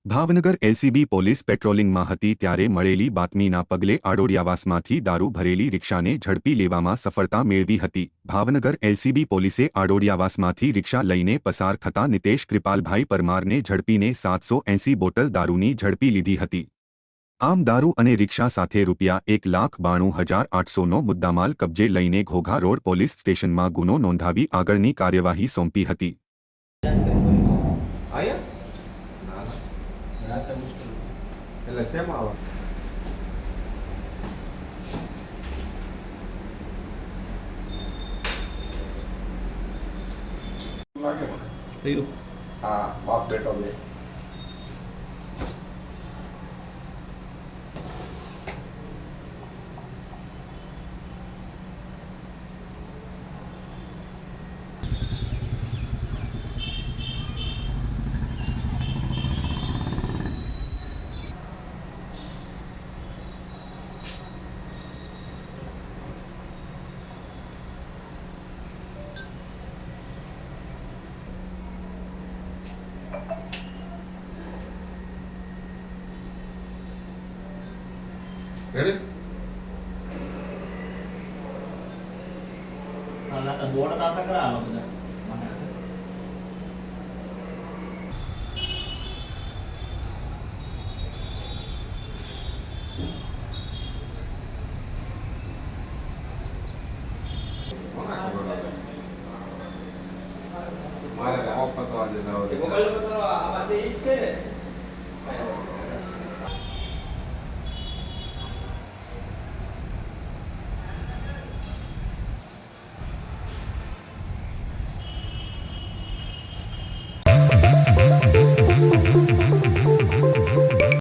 Bhavnagar LCB police પેટ્રોલિંગમાં હતી ત્યારે મળેલી બાતમીના પગલે આડોડિયાવાસમાંથી દારૂ ભરેલી રિક્ષાને ઝડપી લેવામાં સફળતા મેળવી હતી। ભાવનગર એલસીબી પોલીસે આડોડિયાવાસમાંથી રિક્ષા લઈને પસાર થતા નિતેશ કૃપાલભાઈ પરમારને ઝડપીને 780 બોટલ દારૂની ઝડપી લીધી હતી। આમ દારૂ અને રિક્ષા સાથે ₹1,92,800નો મુદ્દામાલ કબજે લઈને ઘોઘા રોડ પોલીસ સ્ટેશનમાં ગુનો નોંધાવી આગળની કાર્યવાહી સોંપી હતી। એટલે શેમાં આવે લાગે મને હા બાપ બેટો બે રેડી બોર્ડ દાતા કરાવો બધા